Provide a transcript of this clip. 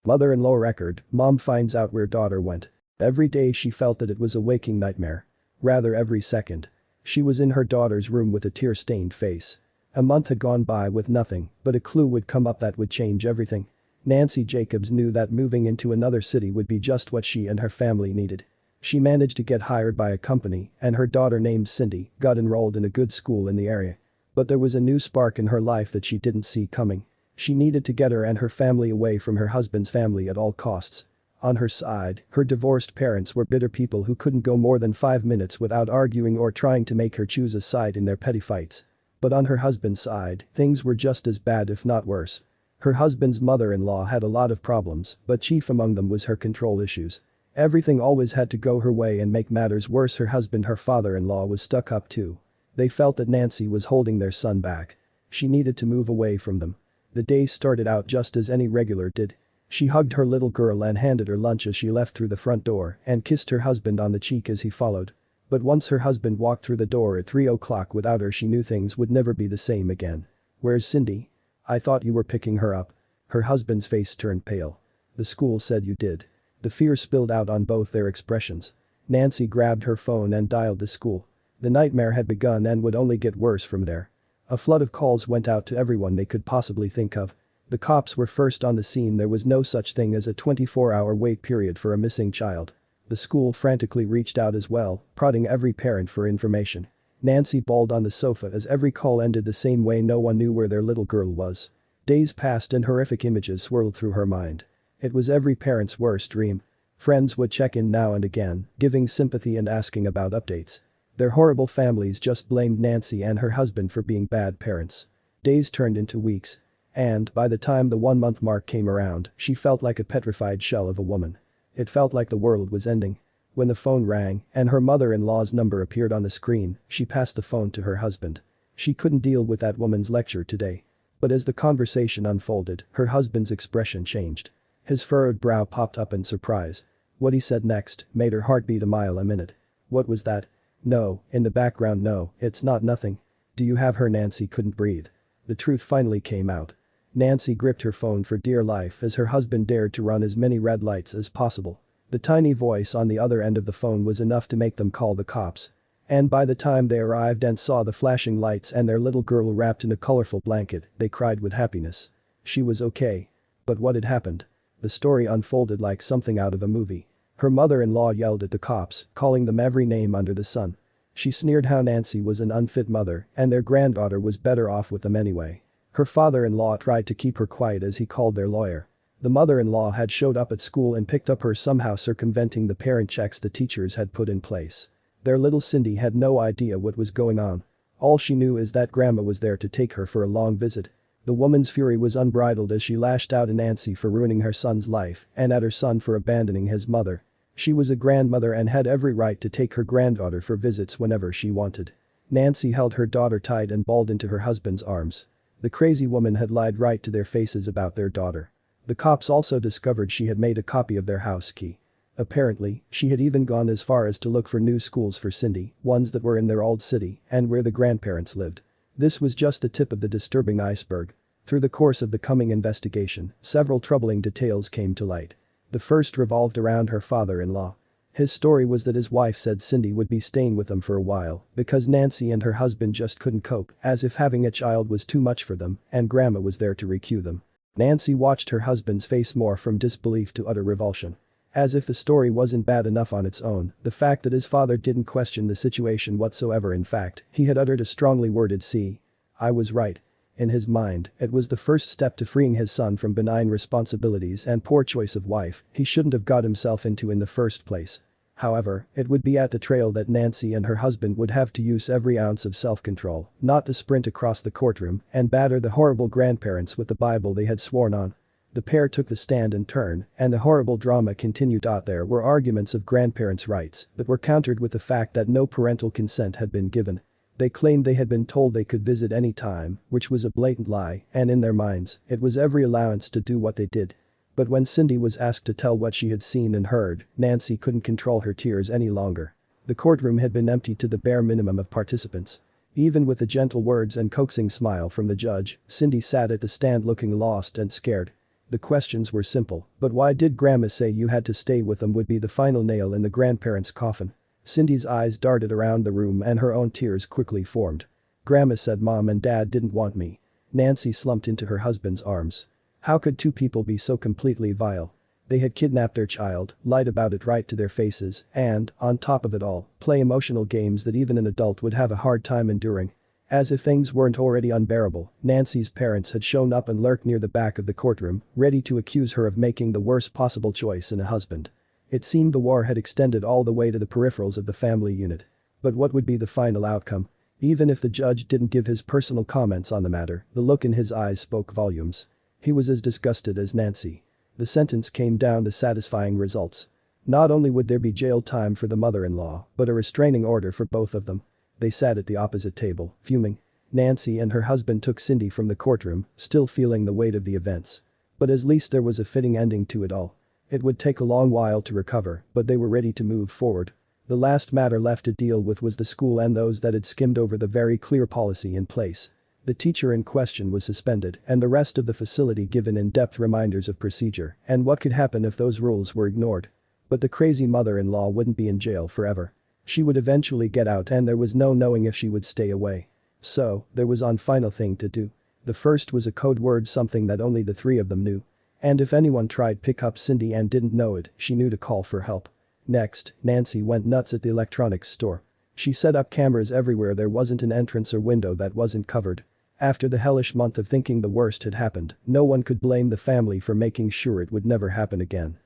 Mother-in-law record, mom finds out where daughter went. Every day she felt that it was a waking nightmare. Rather every second. She was in her daughter's room with a tear-stained face. A month had gone by with nothing, but a clue would come up that would change everything. Nancy Jacobs knew that moving into another city would be just what she and her family needed. She managed to get hired by a company, and her daughter named Cindy got enrolled in a good school in the area. But there was a new spark in her life that she didn't see coming. She needed to get her and her family away from her husband's family at all costs. On her side, her divorced parents were bitter people who couldn't go more than 5 minutes without arguing or trying to make her choose a side in their petty fights. But on her husband's side, things were just as bad if not worse. Her husband's mother-in-law had a lot of problems, but chief among them was her control issues. Everything always had to go her way, and make matters worse, her husband, her father-in-law, was stuck up too. They felt that Nancy was holding their son back. She needed to move away from them. The day started out just as any regular did. She hugged her little girl and handed her lunch as she left through the front door and kissed her husband on the cheek as he followed. But once her husband walked through the door at 3 o'clock without her, she knew things would never be the same again. "Where's Cindy? I thought you were picking her up." Her husband's face turned pale. "The school said you did." The fear spilled out on both their expressions. Nancy grabbed her phone and dialed the school. The nightmare had begun and would only get worse from there. A flood of calls went out to everyone they could possibly think of. The cops were first on the scene. There was no such thing as a 24-hour wait period for a missing child. The school frantically reached out as well, prodding every parent for information. Nancy bawled on the sofa as every call ended the same way. No one knew where their little girl was. Days passed and horrific images swirled through her mind. It was every parent's worst dream. Friends would check in now and again, giving sympathy and asking about updates. Their horrible families just blamed Nancy and her husband for being bad parents. Days turned into weeks. And, by the time the 1-month mark came around, she felt like a petrified shell of a woman. It felt like the world was ending. When the phone rang and her mother-in-law's number appeared on the screen, she passed the phone to her husband. She couldn't deal with that woman's lecture today. But as the conversation unfolded, her husband's expression changed. His furrowed brow popped up in surprise. What he said next made her heart beat a mile a minute. "What was that?" "No," in the background. "No, it's not nothing. Do you have her?" Nancy couldn't breathe. The truth finally came out. Nancy gripped her phone for dear life as her husband dared to run as many red lights as possible. The tiny voice on the other end of the phone was enough to make them call the cops. And by the time they arrived and saw the flashing lights and their little girl wrapped in a colorful blanket, they cried with happiness. She was okay. But what had happened? The story unfolded like something out of a movie. Her mother-in-law yelled at the cops, calling them every name under the sun. She sneered how Nancy was an unfit mother and their granddaughter was better off with them anyway. Her father-in-law tried to keep her quiet as he called their lawyer. The mother-in-law had showed up at school and picked up her, somehow circumventing the parent checks the teachers had put in place. Their little Cindy had no idea what was going on. All she knew is that grandma was there to take her for a long visit. The woman's fury was unbridled as she lashed out at Nancy for ruining her son's life and at her son for abandoning his mother. She was a grandmother and had every right to take her granddaughter for visits whenever she wanted. Nancy held her daughter tight and bawled into her husband's arms. The crazy woman had lied right to their faces about their daughter. The cops also discovered she had made a copy of their house key. Apparently, she had even gone as far as to look for new schools for Cindy, ones that were in their old city and where the grandparents lived. This was just the tip of the disturbing iceberg. Through the course of the coming investigation, several troubling details came to light. The first revolved around her father-in-law. His story was that his wife said Cindy would be staying with them for a while because Nancy and her husband just couldn't cope, as if having a child was too much for them and grandma was there to recue them. Nancy watched her husband's face morph from disbelief to utter revulsion. As if the story wasn't bad enough on its own, the fact that his father didn't question the situation whatsoever. In fact, he had uttered a strongly worded "See, I was right." In his mind, it was the first step to freeing his son from benign responsibilities and poor choice of wife he shouldn't have got himself into in the first place. However, it would be at the trail that Nancy and her husband would have to use every ounce of self-control not to sprint across the courtroom and batter the horrible grandparents with the Bible they had sworn on. The pair took the stand in turn, and the horrible drama continued. There were arguments of grandparents' rights that were countered with the fact that no parental consent had been given. They claimed they had been told they could visit any time, which was a blatant lie, and in their minds, it was every allowance to do what they did. But when Cindy was asked to tell what she had seen and heard, Nancy couldn't control her tears any longer. The courtroom had been emptied to the bare minimum of participants. Even with the gentle words and coaxing smile from the judge, Cindy sat at the stand looking lost and scared. The questions were simple, but why did Grandma say you had to stay with them would be the final nail in the grandparents' coffin? Cindy's eyes darted around the room and her own tears quickly formed. Grandma said Mom and Dad didn't want me. Nancy slumped into her husband's arms. How could two people be so completely vile? They had kidnapped their child, lied about it right to their faces, and, on top of it all, play emotional games that even an adult would have a hard time enduring. As if things weren't already unbearable, Nancy's parents had shown up and lurked near the back of the courtroom, ready to accuse her of making the worst possible choice in a husband. It seemed the war had extended all the way to the peripherals of the family unit. But what would be the final outcome? Even if the judge didn't give his personal comments on the matter, the look in his eyes spoke volumes. He was as disgusted as Nancy. The sentence came down to satisfying results. Not only would there be jail time for the mother-in-law, but a restraining order for both of them. They sat at the opposite table, fuming. Nancy and her husband took Cindy from the courtroom, still feeling the weight of the events. But at least there was a fitting ending to it all. It would take a long while to recover, but they were ready to move forward. The last matter left to deal with was the school and those that had skimmed over the very clear policy in place. The teacher in question was suspended and the rest of the facility given in-depth reminders of procedure and what could happen if those rules were ignored. But the crazy mother-in-law wouldn't be in jail forever. She would eventually get out and there was no knowing if she would stay away. So, there was one final thing to do. The first was a code word, something that only the three of them knew. And if anyone tried pick up Cindy and didn't know it, she knew to call for help. Next, Nancy went nuts at the electronics store. She set up cameras everywhere. There wasn't an entrance or window that wasn't covered. After the hellish month of thinking the worst had happened, no one could blame the family for making sure it would never happen again.